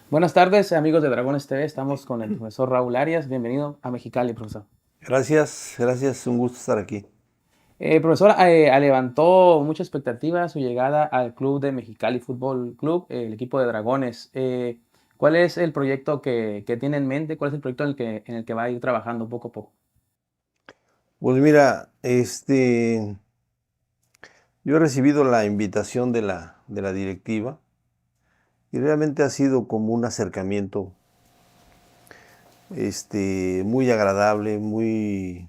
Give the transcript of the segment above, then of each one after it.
Buenas tardes, amigos de Dragones TV. Estamos con el profesor Raúl Arias. Bienvenido a Mexicali, profesor. Gracias, un gusto estar aquí. Profesor, levantó mucha expectativa su llegada al club de Mexicali Fútbol Club, el equipo de Dragones. ¿Cuál es el proyecto que tiene en mente? ¿Cuál es el proyecto en el que va a ir trabajando poco a poco? Pues mira, yo he recibido la invitación de la directiva y realmente ha sido como un acercamiento, muy agradable, muy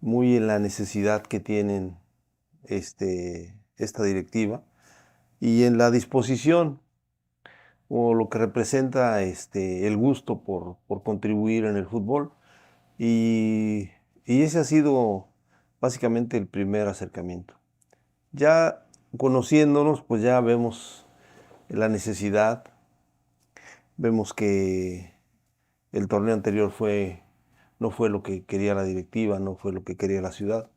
en la necesidad que tienen, esta directiva y en la disposición o lo que representa, el gusto por contribuir en el fútbol. Y, y ese ha sido básicamente el primer acercamiento. Ya conociéndonos, pues ya vemos la necesidad, vemos que el torneo anterior no fue lo que quería la directiva, no fue lo que quería la ciudad.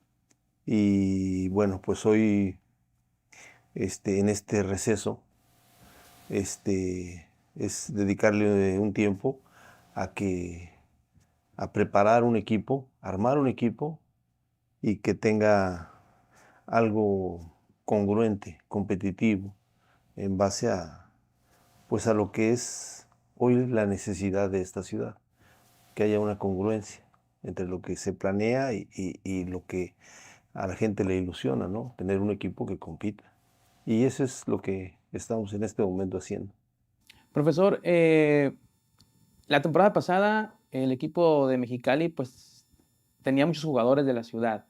Y bueno, pues hoy, en este receso, es dedicarle un tiempo a que, a preparar un equipo, armar un equipo y que tenga algo congruente, competitivo, en base pues a lo que es hoy la necesidad de esta ciudad, que haya una congruencia entre lo que se planea y lo que a la gente le ilusiona, ¿no? Tener un equipo que compita. Y eso es lo que estamos en este momento haciendo. Profesor, la temporada pasada el equipo de Mexicali pues tenía muchos jugadores de la ciudad.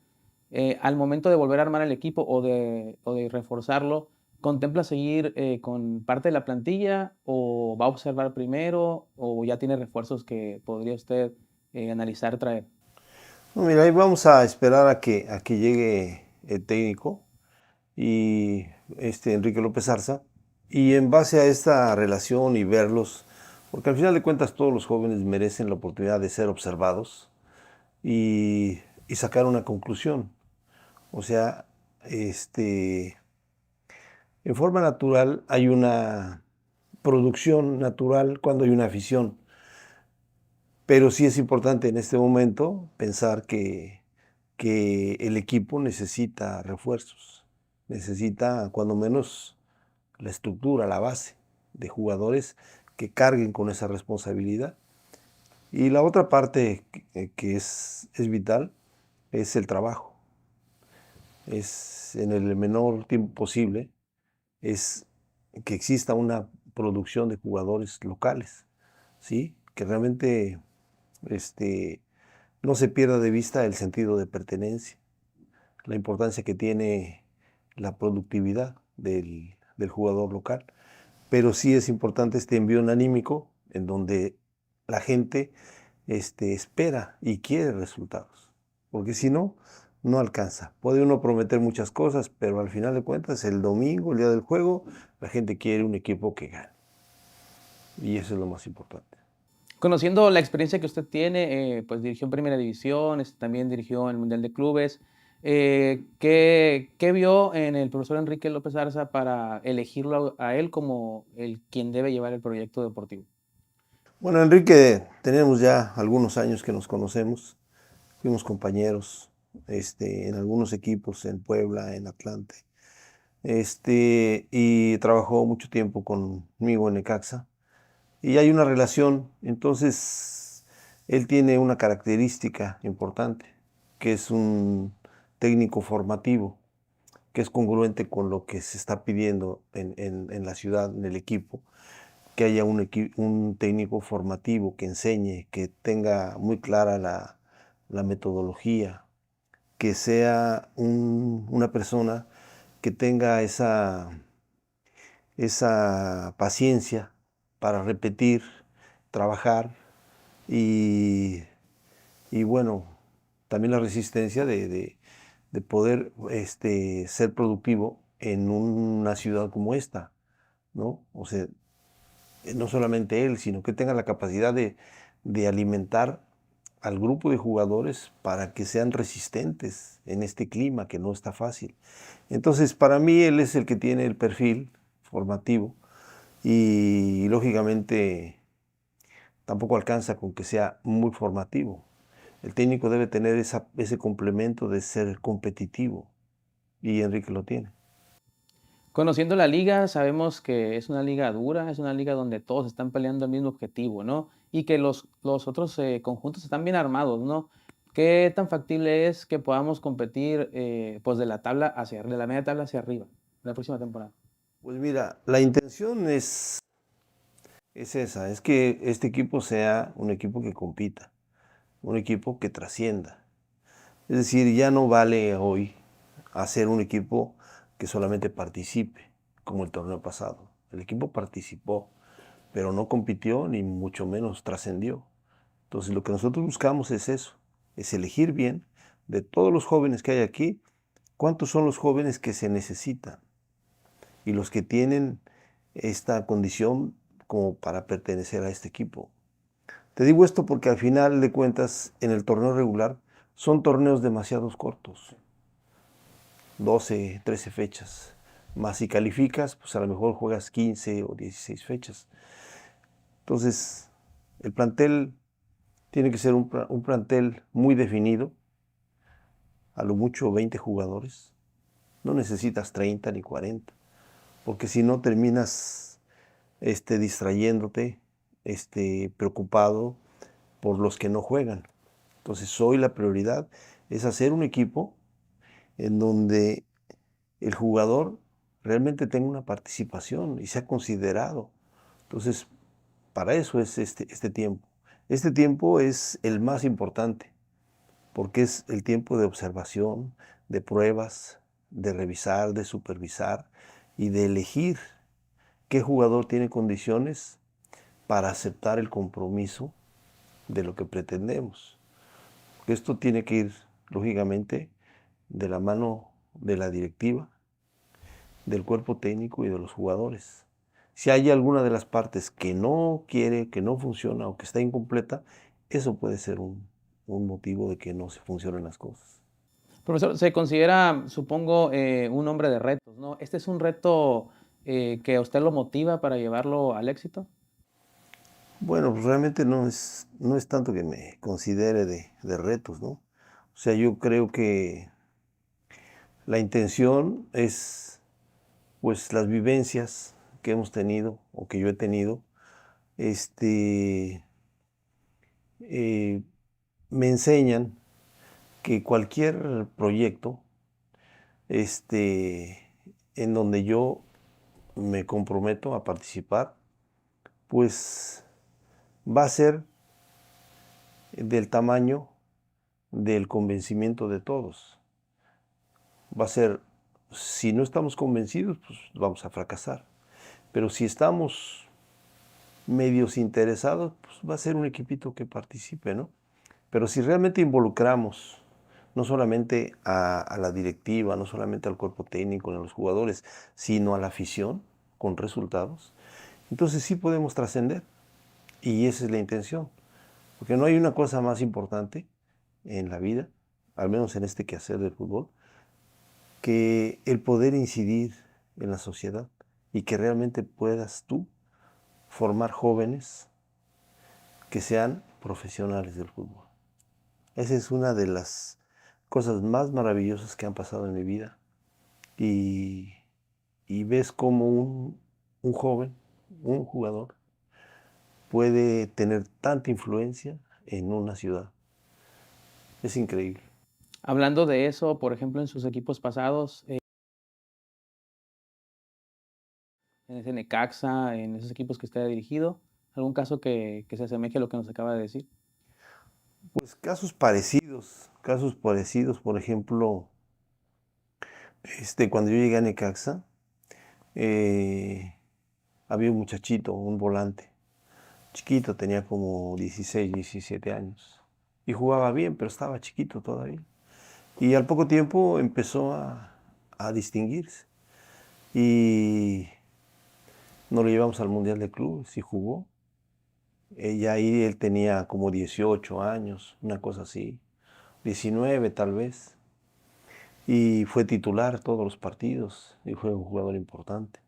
Al momento de volver a armar el equipo o de reforzarlo, ¿contempla seguir con parte de la plantilla o va a observar primero o ya tiene refuerzos que podría usted analizar traer? No, mira, ahí vamos a esperar a que llegue el técnico y Enrique López Arza, y en base a esta relación y verlos, porque al final de cuentas todos los jóvenes merecen la oportunidad de ser observados y sacar una conclusión. O sea, en forma natural hay una producción natural cuando hay una afición, pero sí es importante en este momento pensar que el equipo necesita refuerzos, necesita cuando menos la estructura, la base de jugadores que carguen con esa responsabilidad. Y la otra parte que es vital es el trabajo. Es en el menor tiempo posible, es que exista una producción de jugadores locales, ¿sí? Que realmente este, no se pierda de vista el sentido de pertenencia, la importancia que tiene la productividad del jugador local. Pero sí es importante este envío anímico en donde la gente espera y quiere resultados, porque si no, no alcanza. Puede uno prometer muchas cosas, pero al final de cuentas, el domingo, el día del juego, la gente quiere un equipo que gane. Y eso es lo más importante. Conociendo la experiencia que usted tiene, pues dirigió en Primera División, también dirigió en el Mundial de Clubes. ¿Qué vio en el profesor Enrique López Arza para elegirlo a él como el quien debe llevar el proyecto deportivo? Bueno, Enrique, tenemos ya algunos años que nos conocemos, fuimos compañeros en algunos equipos en Puebla, en Atlante, y trabajó mucho tiempo conmigo en Necaxa. Y hay una relación, entonces él tiene una característica importante, que es un técnico formativo, que es congruente con lo que se está pidiendo en la ciudad, en el equipo, que haya un técnico formativo que enseñe, que tenga muy clara la metodología, que sea una persona que tenga esa paciencia para repetir, trabajar y, y bueno, también la resistencia de poder ser productivo en una ciudad como esta, ¿no? O sea, no solamente él, sino que tenga la capacidad de alimentar al grupo de jugadores para que sean resistentes en este clima que no está fácil. Entonces, para mí, él es el que tiene el perfil formativo y lógicamente tampoco alcanza con que sea muy formativo. El técnico debe tener ese complemento de ser competitivo y Enrique lo tiene. Conociendo la liga, sabemos que es una liga dura, es una liga donde todos están peleando el mismo objetivo, ¿no? Y que los otros conjuntos están bien armados, ¿no? ¿Qué tan factible es que podamos competir pues de la tabla de la media tabla hacia arriba la próxima temporada? Pues mira, la intención es esa, es que este equipo sea un equipo que compita, un equipo que trascienda. Es decir, ya no vale hoy hacer un equipo que solamente participe, como el torneo pasado. El equipo participó, pero no compitió ni mucho menos trascendió. Entonces lo que nosotros buscamos es eso, es elegir bien de todos los jóvenes que hay aquí, cuántos son los jóvenes que se necesitan y los que tienen esta condición como para pertenecer a este equipo. Te digo esto porque al final de cuentas en el torneo regular son torneos demasiado cortos, 12, 13 fechas. Más si calificas, pues a lo mejor juegas 15 o 16 fechas. Entonces, el plantel tiene que ser un plantel muy definido, a lo mucho 20 jugadores. No necesitas 30 ni 40, porque si no terminas distrayéndote, preocupado por los que no juegan. Entonces, hoy la prioridad es hacer un equipo en donde el jugador realmente tenga una participación y sea considerado. Entonces, para eso es este tiempo. Este tiempo es el más importante, porque es el tiempo de observación, de pruebas, de revisar, de supervisar y de elegir qué jugador tiene condiciones para aceptar el compromiso de lo que pretendemos. Esto tiene que ir, lógicamente, de la mano de la directiva, del cuerpo técnico y de los jugadores. Si hay alguna de las partes que no quiere, que no funciona o que está incompleta, eso puede ser un motivo de que no se funcionen las cosas. Profesor, se considera, supongo, un hombre de retos, ¿no? ¿Este es un reto que a usted lo motiva para llevarlo al éxito? Bueno, pues realmente no es tanto que me considere de retos, ¿no? O sea, yo creo que la intención es, pues, las vivencias que hemos tenido o que yo he tenido, este, eh, me enseñan que cualquier proyecto, en donde yo me comprometo a participar, pues va a ser del tamaño del convencimiento de todos. Va a ser, si no estamos convencidos, pues vamos a fracasar. Pero si estamos medios interesados, pues va a ser un equipito que participe, ¿no? Pero si realmente involucramos no solamente a la directiva, no solamente al cuerpo técnico, ni a los jugadores, sino a la afición con resultados, entonces sí podemos trascender. Y esa es la intención. Porque no hay una cosa más importante en la vida, al menos en este quehacer del fútbol, que el poder incidir en la sociedad y que realmente puedas tú formar jóvenes que sean profesionales del fútbol. Esa es una de las cosas más maravillosas que han pasado en mi vida. Y, y ves cómo un joven, un jugador, puede tener tanta influencia en una ciudad. Es increíble. Hablando de eso, por ejemplo, en sus equipos pasados, en ese Necaxa, en esos equipos que usted ha dirigido, ¿algún caso que se asemeje a lo que nos acaba de decir? Pues casos parecidos, por ejemplo, cuando yo llegué a Necaxa, eh, había un muchachito, un volante, chiquito, tenía como 16, 17 años, y jugaba bien, pero estaba chiquito todavía. Y al poco tiempo empezó a distinguirse, y nos lo llevamos al Mundial de Clubes y jugó. Ya ahí él tenía como 18 años, una cosa así, 19 tal vez. Y fue titular todos los partidos y fue un jugador importante.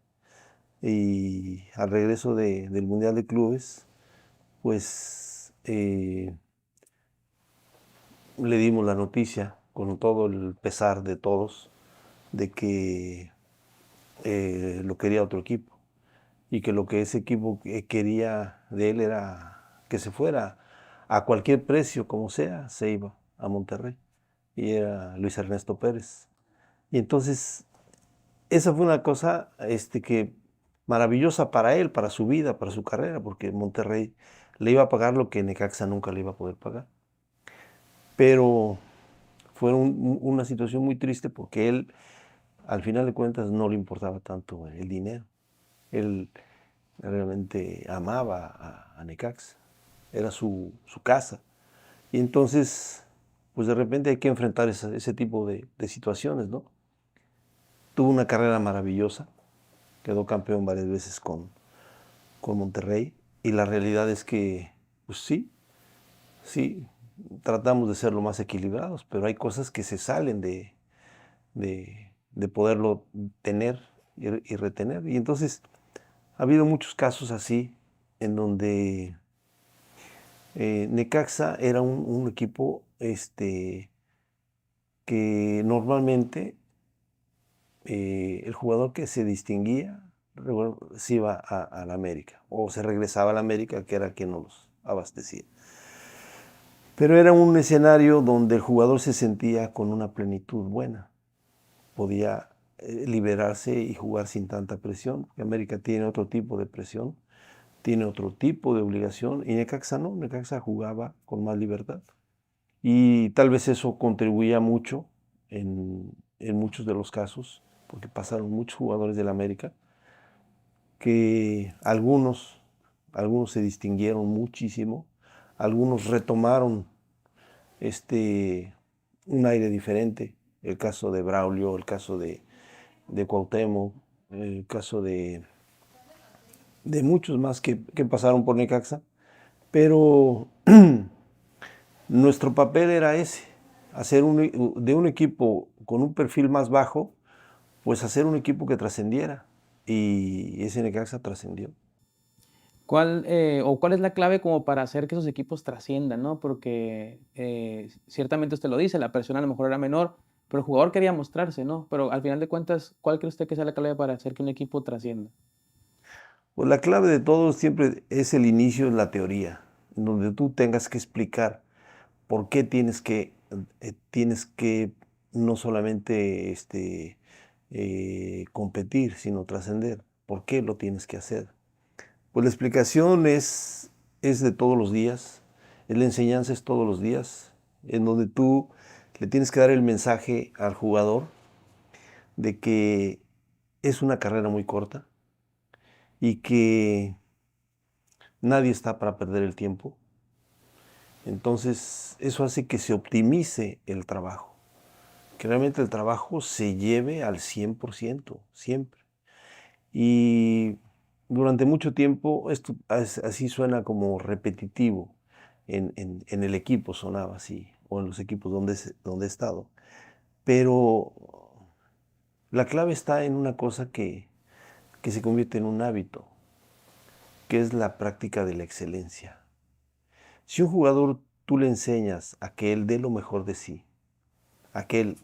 y al regreso del Mundial de Clubes, pues le dimos la noticia con todo el pesar de todos de que lo quería otro equipo y que lo que ese equipo quería de él era que se fuera a cualquier precio, como sea, se iba a Monterrey. Y era Luis Ernesto Pérez. Y entonces, esa fue una cosa que maravillosa para él, para su vida, para su carrera, porque Monterrey le iba a pagar lo que Necaxa nunca le iba a poder pagar. Pero fue una situación muy triste porque él, al final de cuentas, no le importaba tanto el dinero. Él realmente amaba a Necaxa, era su casa. Y entonces, pues de repente hay que enfrentar ese tipo de situaciones, ¿no? Tuvo una carrera maravillosa, quedó campeón varias veces con Monterrey, y la realidad es que, pues sí, tratamos de ser lo más equilibrados, pero hay cosas que se salen de poderlo tener y retener. Y entonces ha habido muchos casos así, en donde Necaxa era un equipo que normalmente el jugador que se distinguía se iba a la América o se regresaba a la América, que era quien nos abastecía. Pero era un escenario donde el jugador se sentía con una plenitud buena, podía liberarse y jugar sin tanta presión. América tiene otro tipo de presión, tiene otro tipo de obligación, y Necaxa no, Necaxa jugaba con más libertad. Y tal vez eso contribuía mucho en muchos de los casos, porque pasaron muchos jugadores del América, que algunos se distinguieron muchísimo, algunos retomaron un aire diferente, el caso de Braulio, el caso de Cuauhtémoc, el caso de muchos más que pasaron por Necaxa, pero nuestro papel era ese, hacer de un equipo con un perfil más bajo, pues hacer un equipo que trascendiera. Y ese Necaxa trascendió. ¿Cuál es la clave como para hacer que esos equipos trasciendan, ¿no? Porque ciertamente usted lo dice, la presión a lo mejor era menor, pero el jugador quería mostrarse, ¿no? Pero al final de cuentas, ¿cuál cree usted que sea la clave para hacer que un equipo trascienda? Pues la clave de todo siempre es el inicio en la teoría, en donde tú tengas que explicar por qué tienes que no solamente competir, sino trascender. ¿Por qué lo tienes que hacer? Pues la explicación es de todos los días, la enseñanza es todos los días, en donde tú le tienes que dar el mensaje al jugador de que es una carrera muy corta y que nadie está para perder el tiempo. Entonces, eso hace que se optimice el trabajo, que realmente el trabajo se lleve al 100%, siempre. Y durante mucho tiempo, esto así suena como repetitivo, en el equipo sonaba así, o en los equipos donde he estado. Pero la clave está en una cosa que se convierte en un hábito, que es la práctica de la excelencia. Si un jugador tú le enseñas a que él dé lo mejor de sí, a que él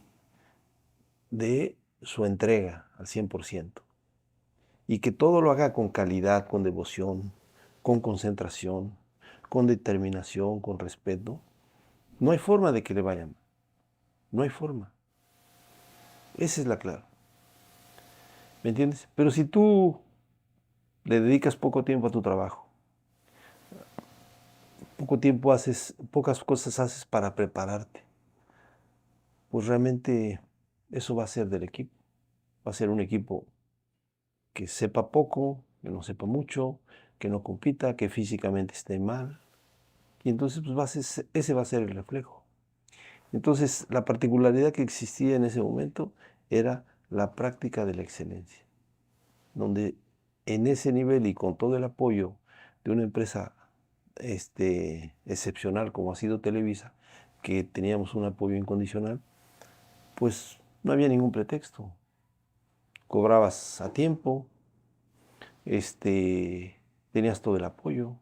dé su entrega al 100%, y que todo lo haga con calidad, con devoción, con concentración, con determinación, con respeto, no hay forma de que le vaya mal. No hay forma. Esa es la clave. ¿Me entiendes? Pero si tú le dedicas poco tiempo a tu trabajo, poco tiempo haces, pocas cosas haces para prepararte, pues realmente eso va a ser del equipo. Va a ser un equipo que sepa poco, que no sepa mucho, que no compita, que físicamente esté mal. Y entonces pues ese va a ser el reflejo. Entonces la particularidad que existía en ese momento era la práctica de la excelencia, donde en ese nivel y con todo el apoyo de una empresa excepcional como ha sido Televisa, que teníamos un apoyo incondicional, pues no había ningún pretexto. Cobrabas a tiempo, tenías todo el apoyo,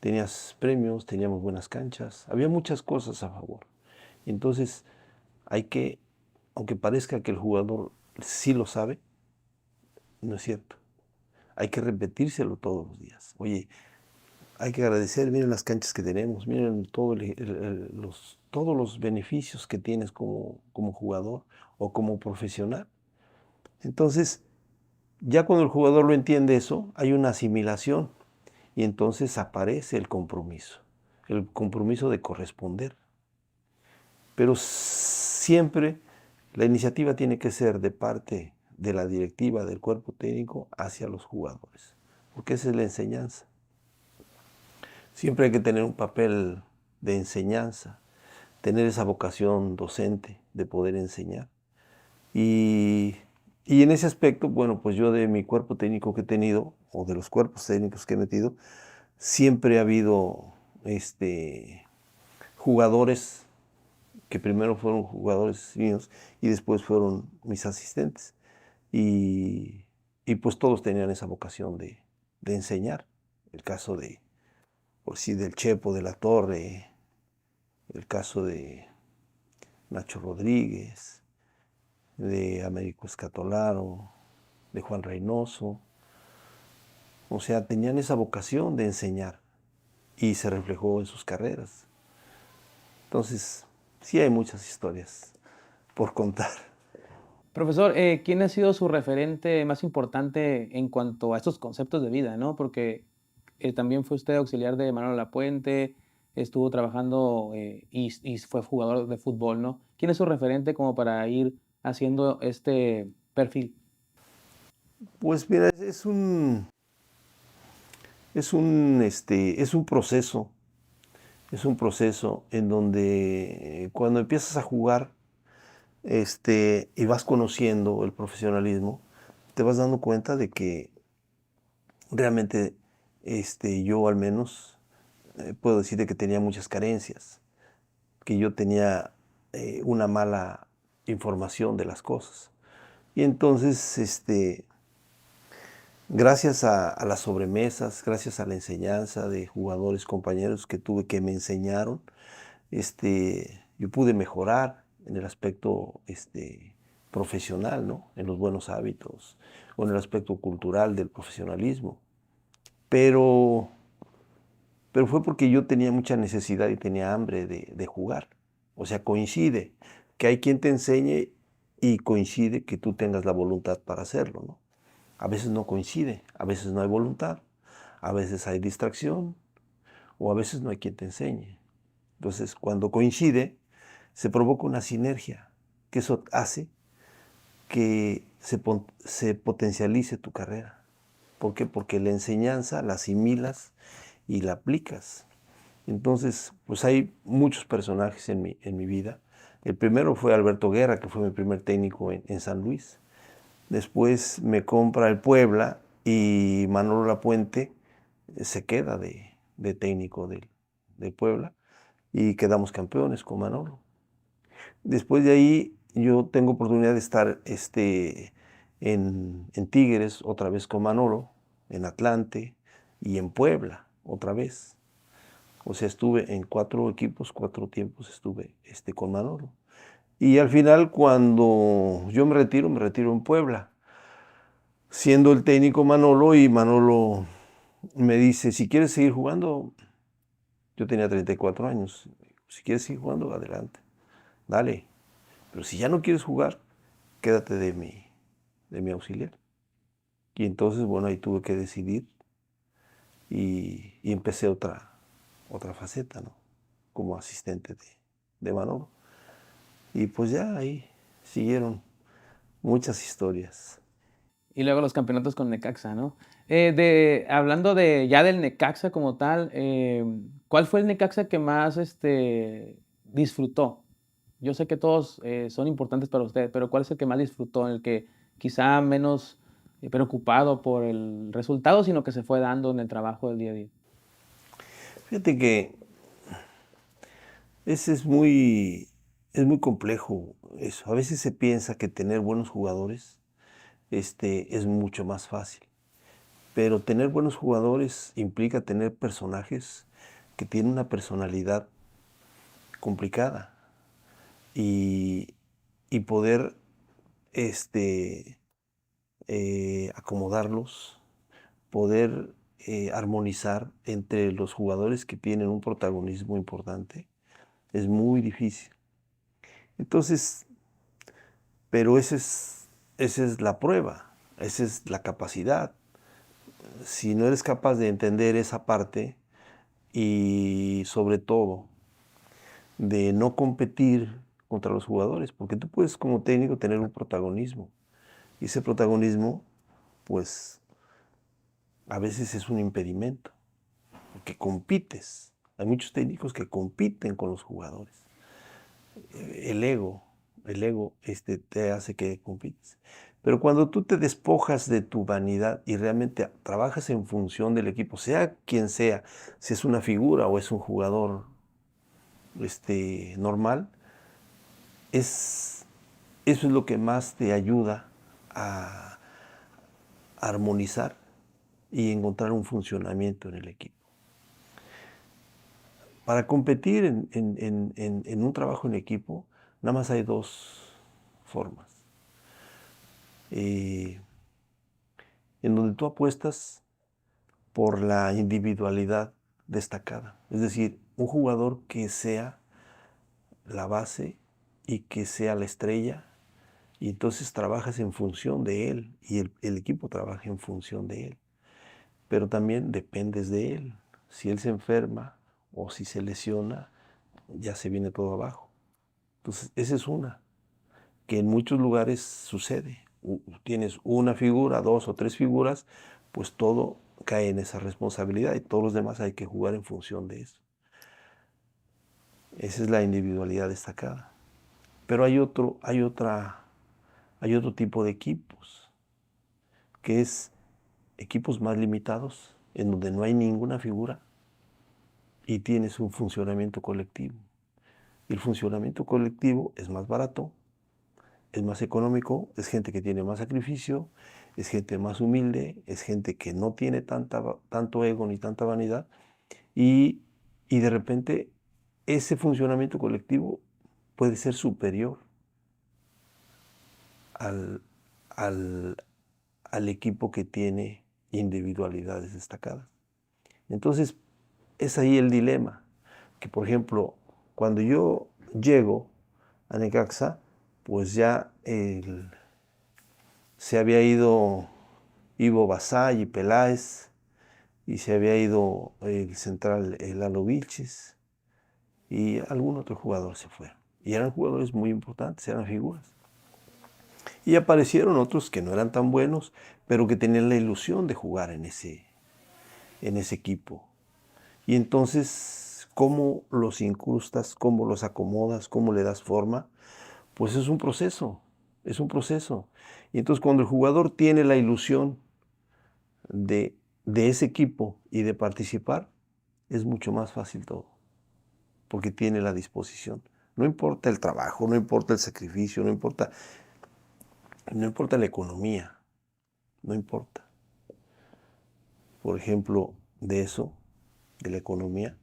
tenías premios, teníamos buenas canchas, había muchas cosas a favor. Entonces hay que, aunque parezca que el jugador sí lo sabe, no es cierto. Hay que repetírselo todos los días. Oye, hay que agradecer, miren las canchas que tenemos, miren todos los beneficios que tienes como jugador o como profesional. Entonces, ya cuando el jugador lo entiende eso, hay una asimilación y entonces aparece el compromiso de corresponder. Pero siempre la iniciativa tiene que ser de parte de la directiva, del cuerpo técnico, hacia los jugadores, porque esa es la enseñanza. Siempre hay que tener un papel de enseñanza, tener esa vocación docente de poder enseñar. Y, y en ese aspecto, bueno, pues yo de mi cuerpo técnico que he tenido, o de los cuerpos técnicos que he metido, siempre ha habido jugadores que primero fueron jugadores míos y después fueron mis asistentes. Y, y pues todos tenían esa vocación de enseñar. El caso de, por sí, del Chepo de la Torre, el caso de Nacho Rodríguez, de Américo Escatolaro, de Juan Reynoso. O sea, tenían esa vocación de enseñar y se reflejó en sus carreras. Entonces, sí hay muchas historias por contar. Profesor, ¿quién ha sido su referente más importante en cuanto a estos conceptos de vida, ¿no? Porque también fue usted auxiliar de Manuel Lapuente, estuvo trabajando y fue jugador de fútbol, ¿no? ¿Quién es su referente como para ir haciendo este perfil? Pues mira, es un proceso en donde cuando empiezas a jugar y vas conociendo el profesionalismo, te vas dando cuenta de que realmente yo al menos puedo decir que tenía muchas carencias, que yo tenía una mala información de las cosas. Y entonces, gracias a las sobremesas, gracias a la enseñanza de jugadores, compañeros que tuve que me enseñaron, yo pude mejorar en el aspecto profesional, ¿no? En los buenos hábitos o en el aspecto cultural del profesionalismo. Pero, pero fue porque yo tenía mucha necesidad y tenía hambre de jugar. O sea, coincide que hay quien te enseñe y coincide que tú tengas la voluntad para hacerlo, ¿no? A veces no coincide, a veces no hay voluntad, a veces hay distracción o a veces no hay quien te enseñe. Entonces, cuando coincide, se provoca una sinergia, que eso hace que se potencialice tu carrera. ¿Por qué? Porque la enseñanza la asimilas y la aplicas. Entonces, pues hay muchos personajes en mi vida. El primero fue Alberto Guerra, que fue mi primer técnico en San Luis. Después me compra el Puebla y Manolo Lapuente se queda de técnico del Puebla y quedamos campeones con Manolo. Después de ahí yo tengo oportunidad de estar en Tigres otra vez con Manolo, en Atlante y en Puebla otra vez. O sea, estuve en 4 equipos, 4 tiempos estuve con Manolo. Y al final, cuando yo me retiro en Puebla, siendo el técnico Manolo, y Manolo me dice, si quieres seguir jugando, yo tenía 34 años, si quieres seguir jugando, adelante, dale. Pero si ya no quieres jugar, quédate de mi auxiliar. Y entonces, bueno, ahí tuve que decidir y empecé otra faceta, ¿no? Como asistente de Manolo. Y pues ya ahí siguieron muchas historias. Y luego los campeonatos con Necaxa, ¿no? Hablando ya del Necaxa como tal, ¿cuál fue el Necaxa que más disfrutó? Yo sé que todos son importantes para usted, pero ¿cuál es el que más disfrutó? El que quizá menos preocupado por el resultado, sino que se fue dando en el trabajo del día a día. Fíjate que ese es muy complejo eso. A veces se piensa que tener buenos jugadores es mucho más fácil. Pero tener buenos jugadores implica tener personajes que tienen una personalidad complicada y poder acomodarlos, poder armonizar entre los jugadores que tienen un protagonismo importante, es muy difícil. Entonces, pero esa es la prueba, esa es la capacidad. Si no eres capaz de entender esa parte y sobre todo de no competir contra los jugadores, porque tú puedes como técnico tener un protagonismo y ese protagonismo pues a veces es un impedimento, porque compites. Hay muchos técnicos que compiten con los jugadores. El ego te hace que compites. Pero cuando tú te despojas de tu vanidad y realmente trabajas en función del equipo, sea quien sea, si es una figura o es un jugador normal, eso es lo que más te ayuda a armonizar y encontrar un funcionamiento en el equipo. Para competir en un trabajo en equipo, nada más hay dos formas. En donde tú apuestas por la individualidad destacada. Es decir, un jugador que sea la base y que sea la estrella, y entonces trabajas en función de él y el equipo trabaja en función de él. Pero también dependes de él. Si él se enferma o si se lesiona, ya se viene todo abajo. Entonces, esa es una, que en muchos lugares sucede. Tienes una figura, dos o tres figuras, pues todo cae en esa responsabilidad y todos los demás hay que jugar en función de eso. Esa es la individualidad destacada. Pero hay otro tipo de equipos, que es equipos más limitados, en donde no hay ninguna figura y tienes un funcionamiento colectivo. Y el funcionamiento colectivo es más barato, es más económico, es gente que tiene más sacrificio, es gente más humilde, es gente que no tiene tanto ego ni tanta vanidad, y de repente ese funcionamiento colectivo puede ser superior al, al equipo que tiene individualidades destacadas. Entonces, es ahí el dilema, que por ejemplo, cuando yo llego a Necaxa, pues ya se había ido Ivo Basay y Peláez, y se había ido el central Lalo Vilches, y algún otro jugador se fue. Y eran jugadores muy importantes, eran figuras. Y aparecieron otros que no eran tan buenos, pero que tenían la ilusión de jugar en ese equipo. Y entonces, ¿cómo los incrustas? ¿Cómo los acomodas? ¿Cómo le das forma? Pues es un proceso, es un proceso. Y entonces cuando el jugador tiene la ilusión de ese equipo y de participar, es mucho más fácil todo, porque tiene la disposición. No importa el trabajo, no importa el sacrificio, no importa la economía, no importa. Por ejemplo, de eso, de la economía,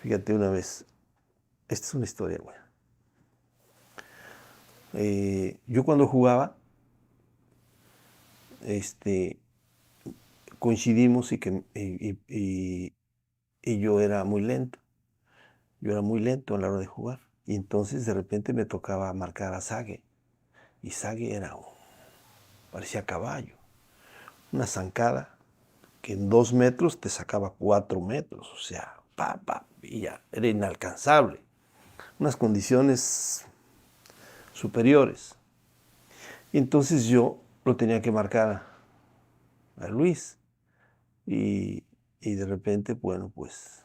fíjate una vez, esta es una historia buena. Yo cuando jugaba, coincidimos y yo era muy lento. Yo era muy lento a la hora de jugar. Y entonces de repente me tocaba marcar a Sague. Y Sague parecía caballo. Una zancada que en 2 metros te sacaba 4 metros. O sea, y ya, era inalcanzable. Unas condiciones superiores. Y entonces yo lo tenía que marcar a Luis. Y de repente, bueno, pues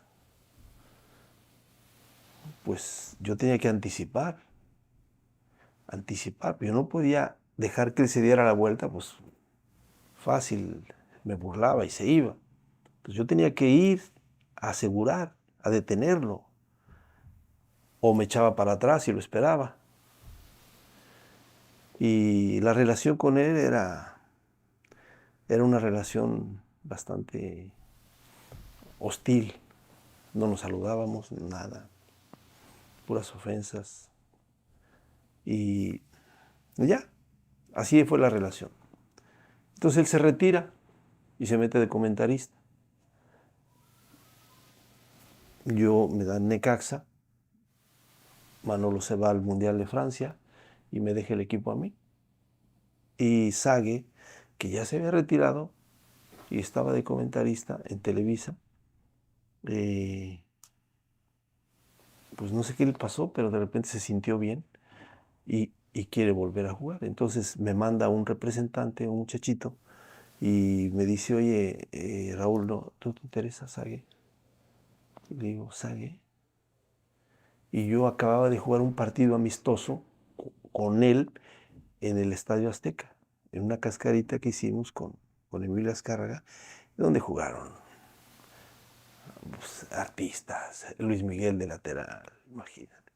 yo tenía que anticipar. Pero yo no podía dejar que él se diera la vuelta, pues fácil, me burlaba y se iba. Entonces yo tenía que ir a asegurar, a detenerlo, o me echaba para atrás y lo esperaba. Y la relación con él era era una relación bastante hostil. No nos saludábamos, nada, puras ofensas. Y ya, así fue la relación. Entonces él se retira y se mete de comentarista. Yo me dan Necaxa, Manolo se va al Mundial de Francia y me deja el equipo a mí. Y Sague, que ya se había retirado y estaba de comentarista en Televisa, pues no sé qué le pasó, pero de repente se sintió bien y quiere volver a jugar. Entonces me manda un representante, un muchachito, y me dice, oye, Raúl, ¿no? ¿Tú te interesas, Sague? Y le digo, ¿Sague? Y yo acababa de jugar un partido amistoso con él en el Estadio Azteca, en una cascarita que hicimos con Emilio Azcárraga, donde jugaron pues, artistas, Luis Miguel de lateral, imagínate,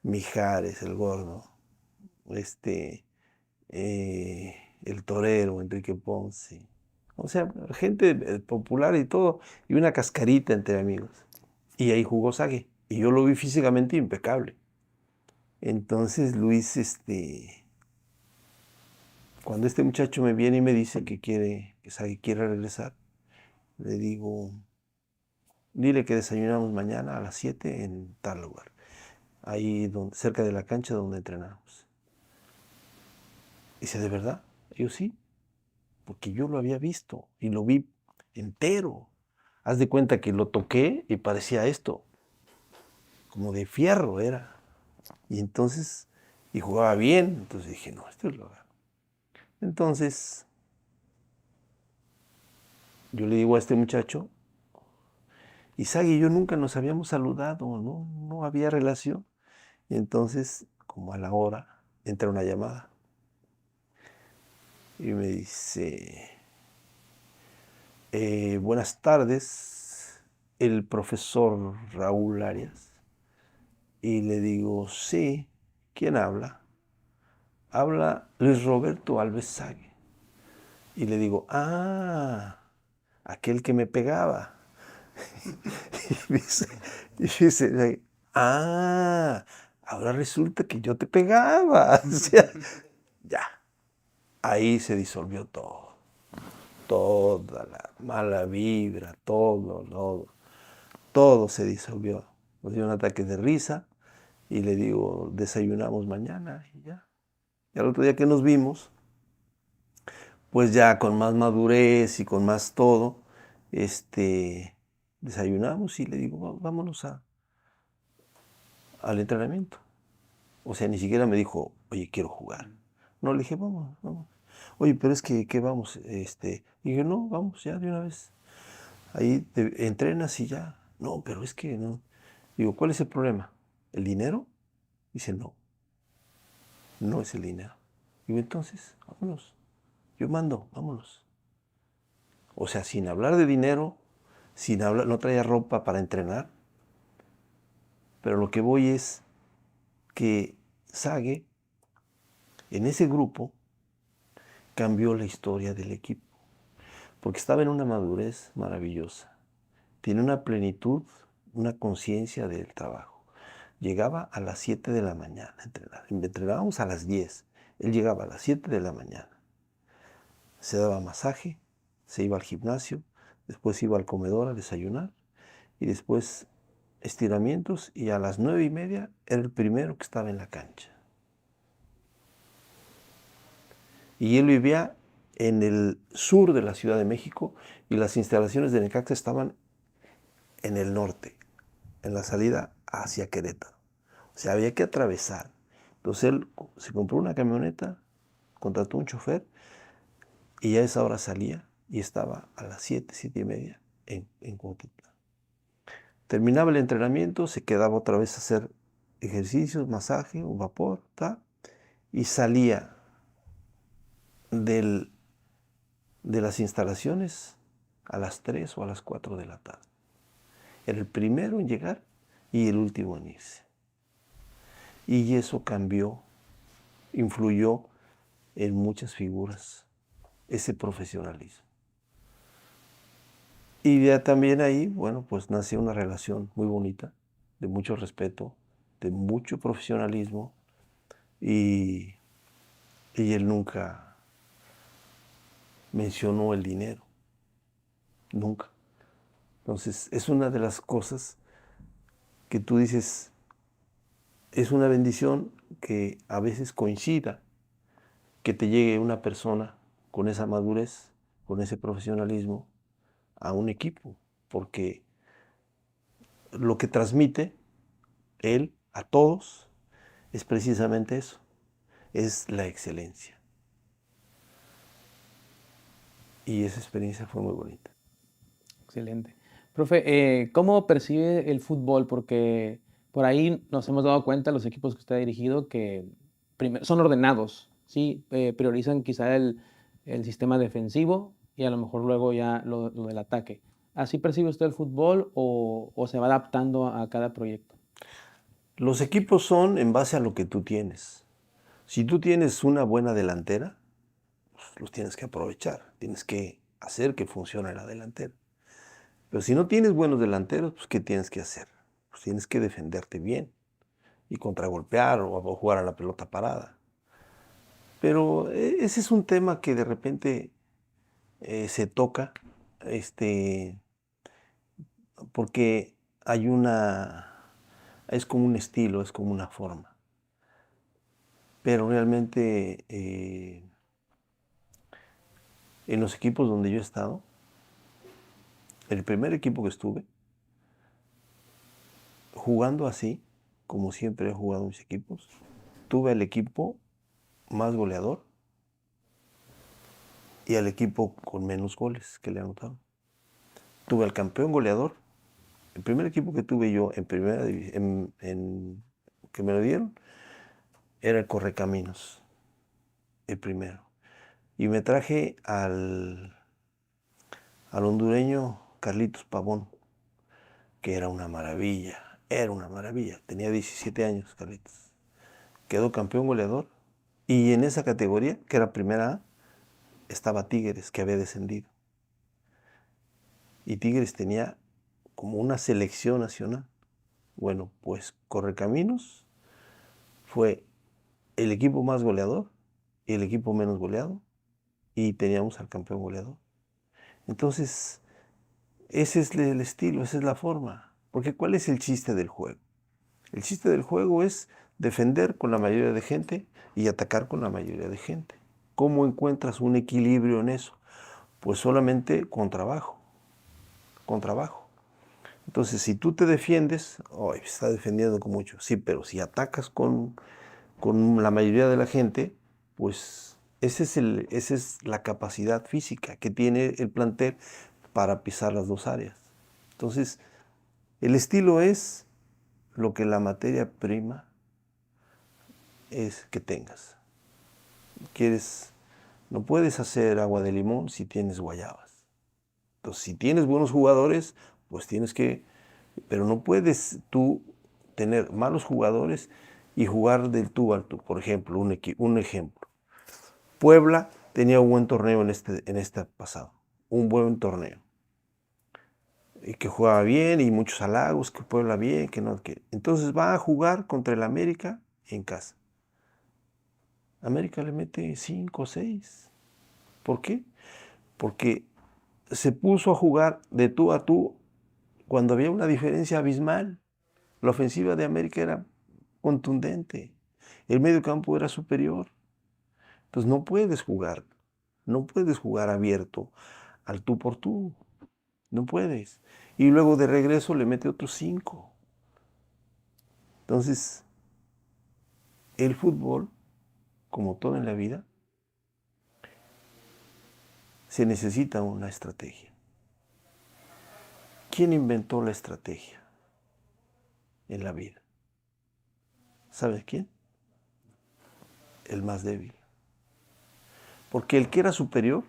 Mijares, el gordo, el torero, Enrique Ponce, o sea, gente popular y todo, y una cascarita entre amigos. Y ahí jugó Sague, y yo lo vi físicamente impecable. Entonces Luis, cuando este muchacho me viene y me dice que Sague quiere regresar, le digo, dile que desayunamos mañana a las 7 en tal lugar, ahí cerca de la cancha donde entrenamos. Dice, ¿de verdad? Yo sí, porque yo lo había visto y lo vi entero. Haz de cuenta que lo toqué y parecía esto, como de fierro era. Y entonces, y jugaba bien, entonces dije, no, esto es lo que... Entonces, yo le digo a este muchacho, Isaac y yo nunca nos habíamos saludado, no había relación. Y entonces, como a la hora, entra una llamada. Y me dice, buenas tardes, el profesor Raúl Arias. Y le digo, sí, ¿quién habla? Habla Luis Roberto Alves Sague. Y le digo, aquel que me pegaba. y dice, ahora resulta que yo te pegaba. O sea, ya, ahí se disolvió todo. Toda la mala vibra, todo se disolvió. Me dio un ataque de risa y le digo, desayunamos mañana y ya. Y al otro día que nos vimos, pues ya con más madurez y con más todo, desayunamos y le digo, vámonos al entrenamiento. O sea, ni siquiera me dijo, oye, quiero jugar. No, le dije, vamos. Oye, pero es que, ¿qué vamos? Y dije, no, vamos ya de una vez. Ahí te entrenas y ya. No, pero es que no. Digo, ¿cuál es el problema? ¿El dinero? Dice, no es el dinero. Digo, entonces, vámonos. Yo mando, vámonos. O sea, sin hablar de dinero, no traía ropa para entrenar. Pero lo que voy es que Sague, en ese grupo, cambió la historia del equipo. Porque estaba en una madurez maravillosa. Tiene una plenitud, una conciencia del trabajo. Llegaba a las 7 de la mañana a entrenar. Entrenábamos a las 10. Él llegaba a las 7 de la mañana. Se daba masaje, se iba al gimnasio, después iba al comedor a desayunar y después estiramientos y a las 9:30 era el primero que estaba en la cancha. Y él vivía en el sur de la Ciudad de México y las instalaciones de Necaxa estaban en el norte, en la salida hacia Querétaro. O sea, había que atravesar. Entonces él se compró una camioneta, contrató un chofer y a esa hora salía y estaba a las 7:30 en Cuautitlán. Terminaba el entrenamiento, se quedaba otra vez a hacer ejercicios, masaje, un vapor, y salía de las instalaciones a las 3 o a las 4 de la tarde. Era el primero en llegar y el último en irse. Y eso cambió, influyó en muchas figuras, ese profesionalismo. Y ya también ahí, bueno, pues nació una relación muy bonita, de mucho respeto, de mucho profesionalismo, y, y él nunca mencionó el dinero, nunca. Entonces, es una de las cosas que tú dices, es una bendición que a veces coincida, que te llegue una persona con esa madurez, con ese profesionalismo, a un equipo, porque lo que transmite él a todos es precisamente eso, es la excelencia. Y esa experiencia fue muy bonita. Excelente. Profe, ¿cómo percibe el fútbol? Porque por ahí nos hemos dado cuenta, los equipos que usted ha dirigido, que primero son ordenados, ¿sí? Priorizan quizá el sistema defensivo y a lo mejor luego ya lo del ataque. ¿Así percibe usted el fútbol o se va adaptando a cada proyecto? Los equipos son en base a lo que tú tienes. Si tú tienes una buena delantera, pues los tienes que aprovechar, tienes que hacer que funcione la delantera. Pero si no tienes buenos delanteros, pues ¿qué tienes que hacer? Pues tienes que defenderte bien y contragolpear o jugar a la pelota parada. Pero ese es un tema que de repente se toca, porque es como un estilo, es como una forma. Pero realmente en los equipos donde yo he estado, el primer equipo que estuve, jugando así, como siempre he jugado en mis equipos, tuve al equipo más goleador y al equipo con menos goles que le anotaron. Tuve al campeón goleador. El primer equipo que tuve yo en primera división, que me lo dieron, era el Correcaminos, el primero. Y me traje al hondureño Carlitos Pavón, que era una maravilla, Tenía 17 años, Carlitos. Quedó campeón goleador. Y en esa categoría, que era primera A, estaba Tigres, que había descendido. Y Tigres tenía como una selección nacional. Bueno, pues Correcaminos fue el equipo más goleador y el equipo menos goleado, y teníamos al campeón goleador. Entonces, ese es el estilo, esa es la forma. Porque ¿cuál es el chiste del juego? El chiste del juego es defender con la mayoría de gente y atacar con la mayoría de gente. ¿Cómo encuentras un equilibrio en eso? Pues solamente con trabajo, con trabajo. Entonces, si tú te defiendes, oh, está defendiendo con mucho, sí, pero si atacas con la mayoría de la gente, pues esa es la capacidad física que tiene el plantel para pisar las dos áreas. Entonces, el estilo es lo que la materia prima es que tengas. No puedes hacer agua de limón si tienes guayabas. Entonces, si tienes buenos jugadores, pues pero no puedes tú tener malos jugadores y jugar del tú al tú. Por ejemplo, un ejemplo. Puebla tenía un buen torneo en este pasado, un buen torneo. Y que jugaba bien y muchos halagos, que Puebla bien, que no, que. Entonces va a jugar contra el América en casa. América le mete 5 o 6. ¿Por qué? Porque se puso a jugar de tú a tú cuando había una diferencia abismal. La ofensiva de América era contundente. El medio campo era superior. Entonces no puedes jugar abierto al tú por tú. No puedes. Y luego de regreso le mete otros 5. Entonces, el fútbol, como todo en la vida, se necesita una estrategia. ¿Quién inventó la estrategia en la vida? ¿Sabes quién? El más débil. Porque el que es superior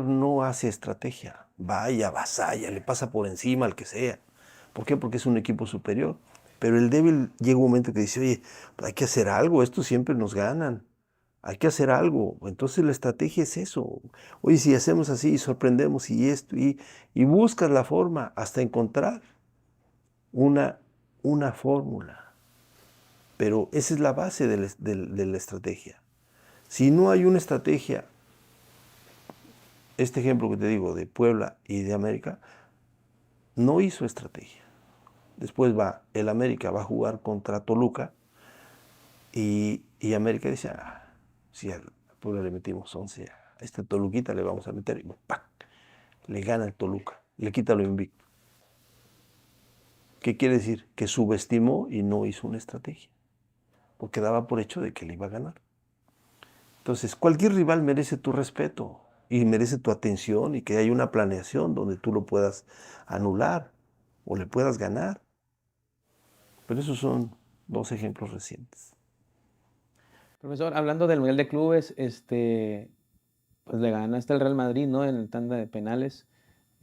no hace estrategia. Vaya, vasalla, le pasa por encima al que sea. ¿Por qué? Porque es un equipo superior. Pero el débil llega un momento que dice, oye, hay que hacer algo, estos siempre nos ganan. hay que hacer algo. Entonces la estrategia es eso. Oye, si hacemos así y sorprendemos y esto, y buscas la forma hasta encontrar una, una fórmula. Pero esa es la base de la estrategia. Si no hay una estrategia, este ejemplo que te digo de Puebla y de América, no hizo estrategia. Después el América va a jugar contra Toluca y América dice, si al Puebla le metimos 11, a este Toluquita le vamos a meter, y ¡pac! Le gana el Toluca, le quita lo invicto. ¿Qué quiere decir? Que subestimó y no hizo una estrategia, porque daba por hecho de que le iba a ganar. Entonces, cualquier rival merece tu respeto y merece tu atención y que haya una planeación donde tú lo puedas anular o le puedas ganar. Pero esos son dos ejemplos recientes. Profesor, hablando del Mundial de Clubes, pues le ganaste al Real Madrid, ¿no? En el tanda de penales.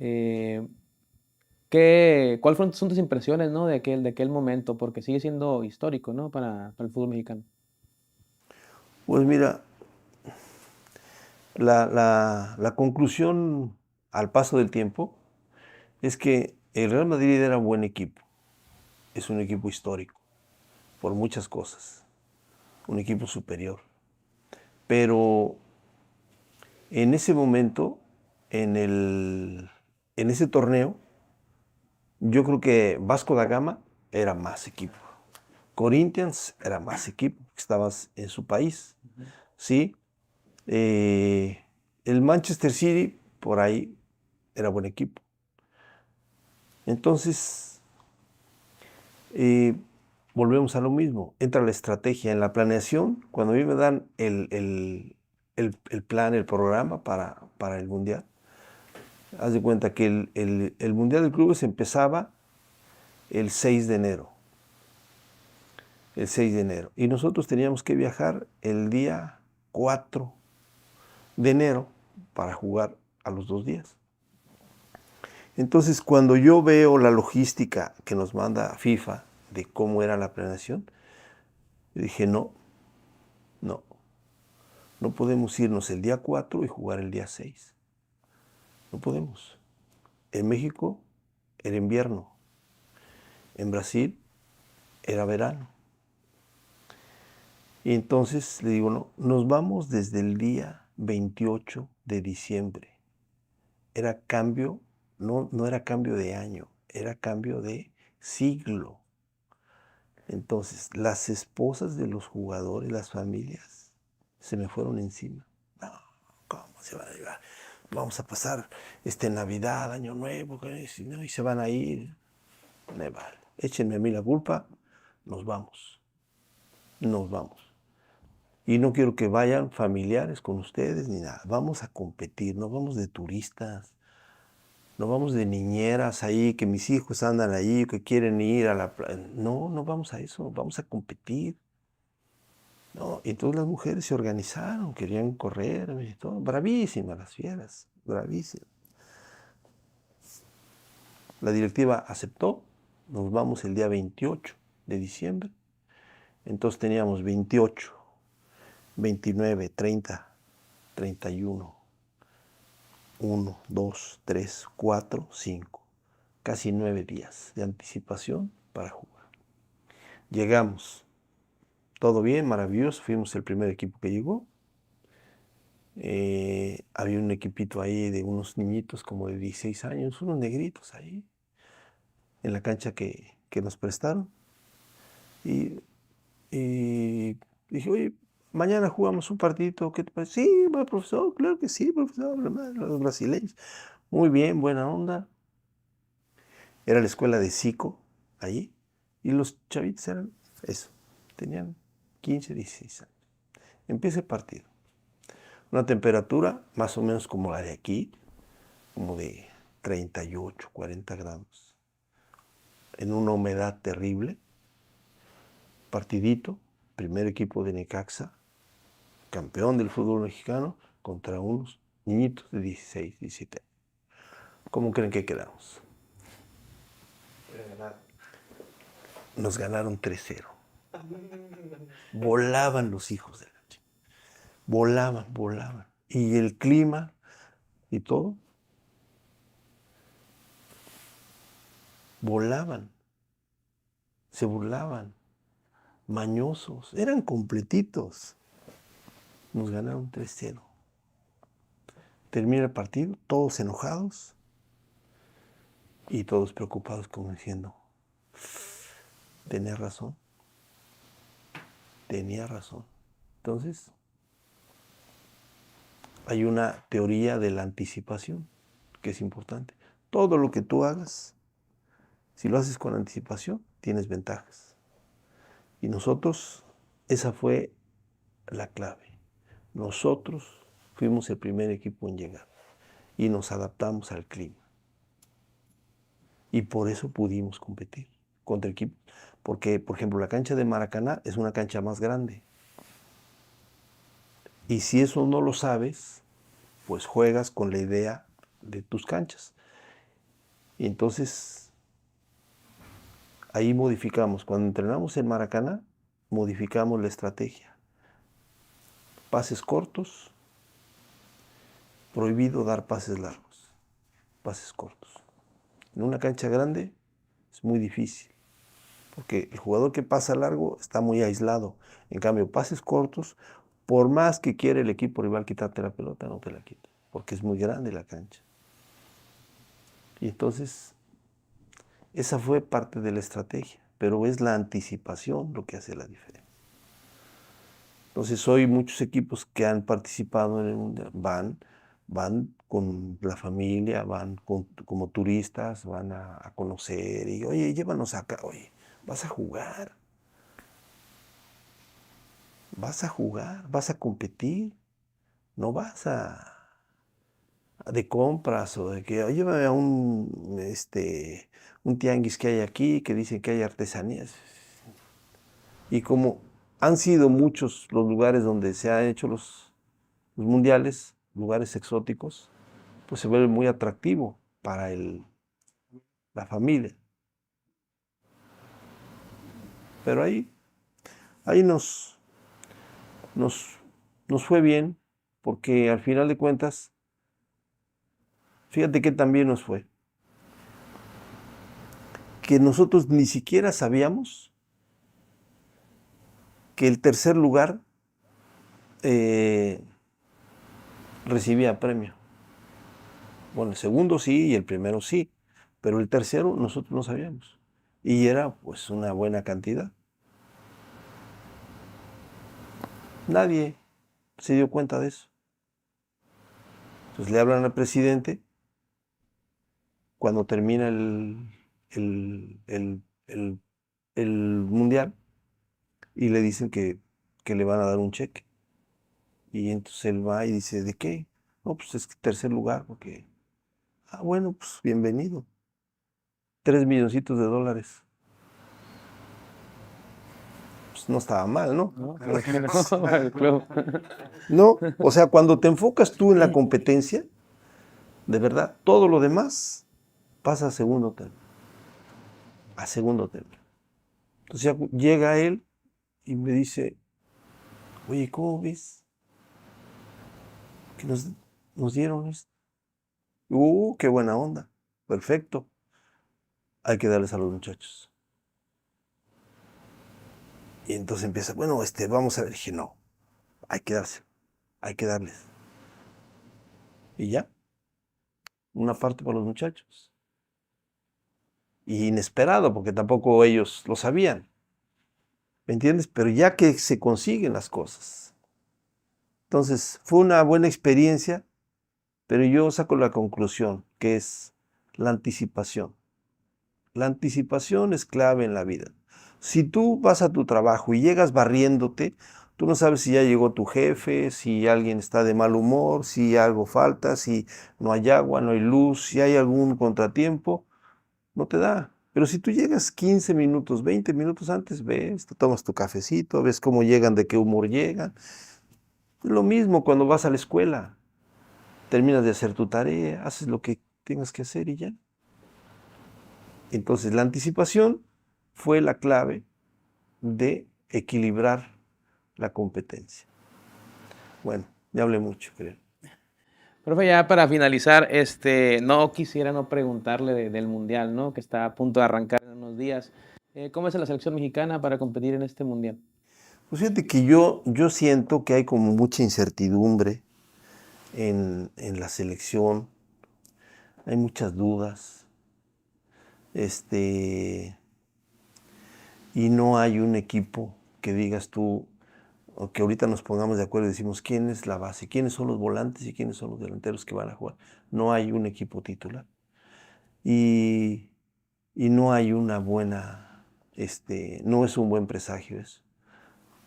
Eh, ¿Cuáles son tus impresiones, ¿no? De aquel momento? Porque sigue siendo histórico, ¿no? Para el fútbol mexicano. Pues mira, la conclusión al paso del tiempo es que el Real Madrid era un buen equipo. Es un equipo histórico, por muchas cosas. Un equipo superior. Pero en ese momento, en ese torneo, yo creo que Vasco da Gama era más equipo. Corinthians era más equipo, estabas en su país, ¿sí? El Manchester City, por ahí, era buen equipo. Entonces, volvemos a lo mismo. Entra la estrategia en la planeación. Cuando a mí me dan el plan, el programa para el Mundial, haz de cuenta que el Mundial de Clubes empezaba el 6 de enero. El 6 de enero. Y nosotros teníamos que viajar el día 4 de enero para jugar a los 2 días. Entonces, cuando yo veo la logística que nos manda FIFA de cómo era la planeación, dije, no podemos irnos el día 4 y jugar el día 6. No podemos. En México era invierno. En Brasil era verano. Y entonces le digo, no, nos vamos desde el día 28 de diciembre. Era cambio, no era cambio de año, era cambio de siglo. Entonces, las esposas de los jugadores, las familias, se me fueron encima. No, ¿cómo se van a llevar? Vamos a pasar Navidad, Año Nuevo, y se van a ir. Me vale. Échenme a mí la culpa, nos vamos. Nos vamos. Y no quiero que vayan familiares con ustedes ni nada. Vamos a competir, no vamos de turistas. No vamos de niñeras ahí, que mis hijos andan ahí, que quieren ir a la playa. No, no vamos a eso, vamos a competir. No, y todas las mujeres se organizaron, querían correr y todo. Bravísimas las fieras, bravísimas. La directiva aceptó, nos vamos el día 28 de diciembre. Entonces teníamos 28, 29, 30, 31, 1, 2, 3, 4, 5. Casi 9 días de anticipación para jugar. Llegamos, todo bien, maravilloso, fuimos el primer equipo que llegó. Había un equipito ahí de unos niñitos como de 16 años, unos negritos ahí, en la cancha que nos prestaron. Y dije, oye, mañana jugamos un partidito, ¿qué te parece? Sí, bueno, profesor, claro que sí, profesor, los brasileños. Muy bien, buena onda. Era la escuela de Zico, allí, y los chavitos eran eso, tenían 15, 16 años. Empieza el partido. Una temperatura más o menos como la de aquí, como de 38, 40 grados, en una humedad terrible. Partidito, primer equipo de Necaxa, campeón del fútbol mexicano, contra unos niñitos de 16, 17 años. ¿Cómo creen que quedamos? Nos ganaron 3-0. Volaban los hijos de la chica. volaban, volaban. Y el clima y todo, volaban, se burlaban, mañosos, eran completitos. Nos ganaron 3-0. Termina el partido, todos enojados y todos preocupados, como diciendo, tenía razón. Entonces, hay una teoría de la anticipación que es importante. Todo lo que tú hagas, si lo haces con anticipación, tienes ventajas. Y nosotros, esa fue la clave. Nosotros fuimos el primer equipo en llegar y nos adaptamos al clima. Y por eso pudimos competir contra equipos. Porque, por ejemplo, la cancha de Maracaná es una cancha más grande. Y si eso no lo sabes, pues juegas con la idea de tus canchas. Y entonces, ahí modificamos. Cuando entrenamos en Maracaná, modificamos la estrategia. Pases cortos, prohibido dar pases largos. Pases cortos. En una cancha grande es muy difícil, porque el jugador que pasa largo está muy aislado. En cambio, pases cortos, por más que quiere el equipo rival quitarte la pelota, no te la quita, porque es muy grande la cancha. Y entonces, esa fue parte de la estrategia, pero es la anticipación lo que hace la diferencia. Entonces, hoy muchos equipos que han participado en el Mundial van con la familia, van como turistas, van a conocer y, oye, llévanos acá, oye, vas a jugar, vas a competir, no vas de compras o de que, oye, llévame a un tianguis que hay aquí, que dicen que hay artesanías. Y como han sido muchos los lugares donde se han hecho los mundiales, lugares exóticos, pues se vuelve muy atractivo para la familia. Pero ahí nos fue bien, porque al final de cuentas, fíjate que también nos fue, que nosotros ni siquiera sabíamos que el tercer lugar recibía premio. Bueno, el segundo sí y el primero sí, pero el tercero nosotros no sabíamos. Y era pues una buena cantidad. Nadie se dio cuenta de eso. Entonces le hablan al presidente cuando termina el mundial y le dicen que le van a dar un cheque. Y entonces él va y dice, ¿de qué? No, pues es tercer lugar, porque, bueno, pues bienvenido. 3 milloncitos de dólares. Pues no estaba mal, ¿no? No, el club. No, o sea, cuando te enfocas tú en la competencia, de verdad, todo lo demás pasa a segundo término. A segundo término. Entonces ya llega él y me dice, oye, ¿cómo ves que nos dieron esto? Qué buena onda. Perfecto. Hay que darles a los muchachos. Y entonces empieza, bueno, vamos a ver. Dije, no, hay que darles. Y ya, una parte para los muchachos. Y inesperado, porque tampoco ellos lo sabían. ¿Me entiendes? Pero ya que se consiguen las cosas. Entonces, fue una buena experiencia, pero yo saco la conclusión, que es la anticipación. La anticipación es clave en la vida. Si tú vas a tu trabajo y llegas barriéndote, tú no sabes si ya llegó tu jefe, si alguien está de mal humor, si algo falta, si no hay agua, no hay luz, si hay algún contratiempo, no te da. Pero si tú llegas 15 minutos, 20 minutos antes, ves, te tomas tu cafecito, ves cómo llegan, de qué humor llegan. Es lo mismo cuando vas a la escuela. Terminas de hacer tu tarea, haces lo que tengas que hacer y ya. Entonces, la anticipación fue la clave de equilibrar la competencia. Bueno, ya hablé mucho, creo. Profe, ya para finalizar, no quisiera no preguntarle del Mundial, ¿no? Que está a punto de arrancar en unos días. ¿Cómo es la selección mexicana para competir en este Mundial? Pues fíjate que yo siento que hay como mucha incertidumbre en la selección, hay muchas dudas, y no hay un equipo que digas tú, o que ahorita nos pongamos de acuerdo y decimos quién es la base, quiénes son los volantes y quiénes son los delanteros que van a jugar. No hay un equipo titular. Y, y no hay una buena, no es un buen presagio eso.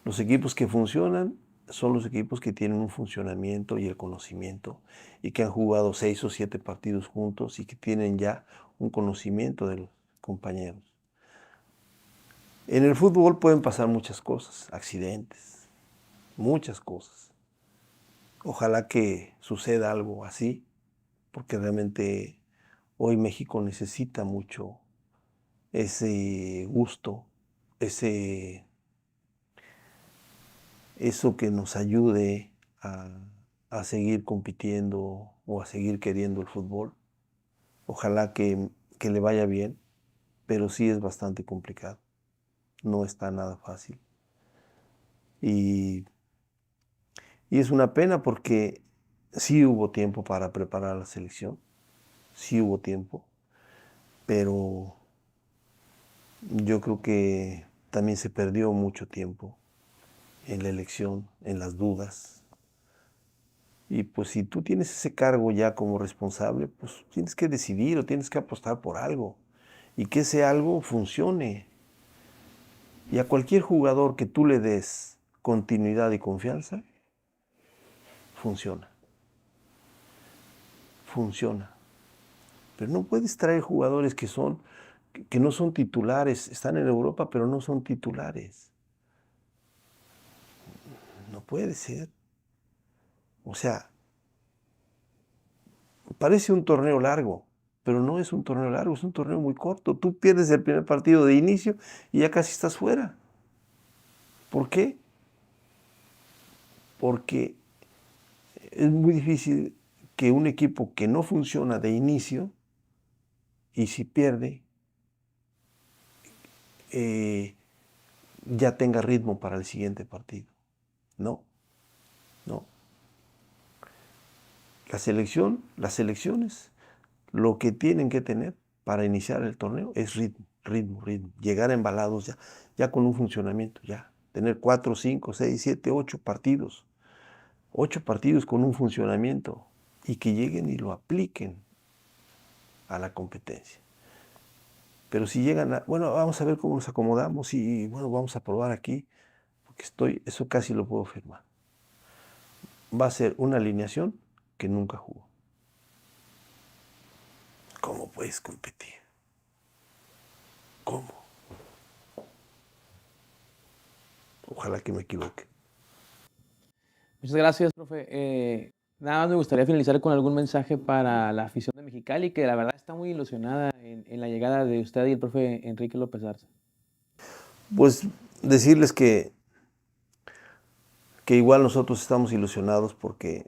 Los equipos que funcionan son los equipos que tienen un funcionamiento y el conocimiento y que han jugado 6 o 7 partidos juntos y que tienen ya un conocimiento de los compañeros. En el fútbol pueden pasar muchas cosas, accidentes, muchas cosas. Ojalá que suceda algo así, porque realmente hoy México necesita mucho ese gusto, eso que nos ayude a seguir compitiendo o a seguir queriendo el fútbol. Ojalá que le vaya bien, pero sí es bastante complicado. No está nada fácil. Y, y es una pena porque sí hubo tiempo para preparar la selección, sí hubo tiempo, pero yo creo que también se perdió mucho tiempo en la elección, en las dudas. Y pues si tú tienes ese cargo ya como responsable, pues tienes que decidir o tienes que apostar por algo. Y que ese algo funcione. Y a cualquier jugador que tú le des continuidad y confianza, funciona. Funciona. Pero no puedes traer jugadores que no son titulares, están en Europa, pero no son titulares. No puede ser. O sea, parece un torneo largo, pero no es un torneo largo, es un torneo muy corto. Tú pierdes el primer partido de inicio y ya casi estás fuera. ¿Por qué? Porque es muy difícil que un equipo que no funciona de inicio y si pierde, ya tenga ritmo para el siguiente partido. No, no. Las selecciones, lo que tienen que tener para iniciar el torneo es ritmo, ritmo, ritmo. Llegar embalados ya con un funcionamiento, ya. Tener 4, 5, 6, 7, 8 partidos. 8 partidos con un funcionamiento y que lleguen y lo apliquen a la competencia. Pero si llegan bueno, vamos a ver cómo nos acomodamos y bueno, vamos a probar aquí, porque eso casi lo puedo firmar. Va a ser una alineación que nunca jugó. ¿Cómo puedes competir? ¿Cómo? Ojalá que me equivoque. Muchas gracias, profe. Nada más me gustaría finalizar con algún mensaje para la afición de Mexicali, que la verdad está muy ilusionada en la llegada de usted y el profe Enrique López Arza. Pues decirles que igual nosotros estamos ilusionados porque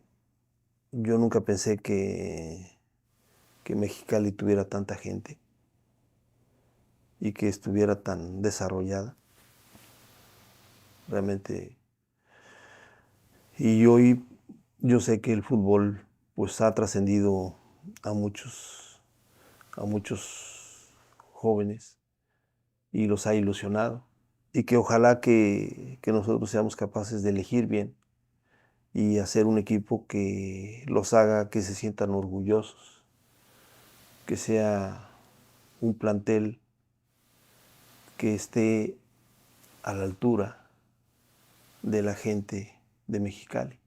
yo nunca pensé que Mexicali tuviera tanta gente y que estuviera tan desarrollada. Realmente. Y hoy yo sé que el fútbol pues ha trascendido a muchos jóvenes y los ha ilusionado. Y que ojalá que nosotros seamos capaces de elegir bien y hacer un equipo que los haga que se sientan orgullosos, que sea un plantel que esté a la altura de la gente de Mexicali,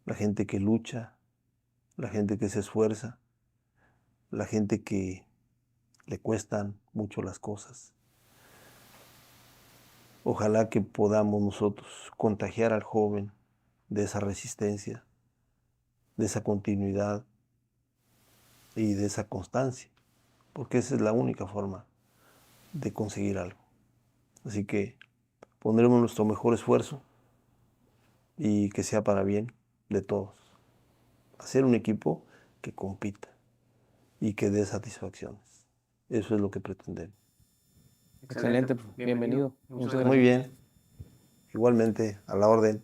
la gente que lucha, la gente que se esfuerza, la gente que le cuestan mucho las cosas. Ojalá que podamos nosotros contagiar al joven de esa resistencia, de esa continuidad y de esa constancia, porque esa es la única forma de conseguir algo. Así que pondremos nuestro mejor esfuerzo y que sea para bien de todos. Hacer un equipo que compita y que dé satisfacciones. Eso es lo que pretendemos. Excelente, bienvenido. Muchas Muy gracias. bien. Igualmente, a la orden.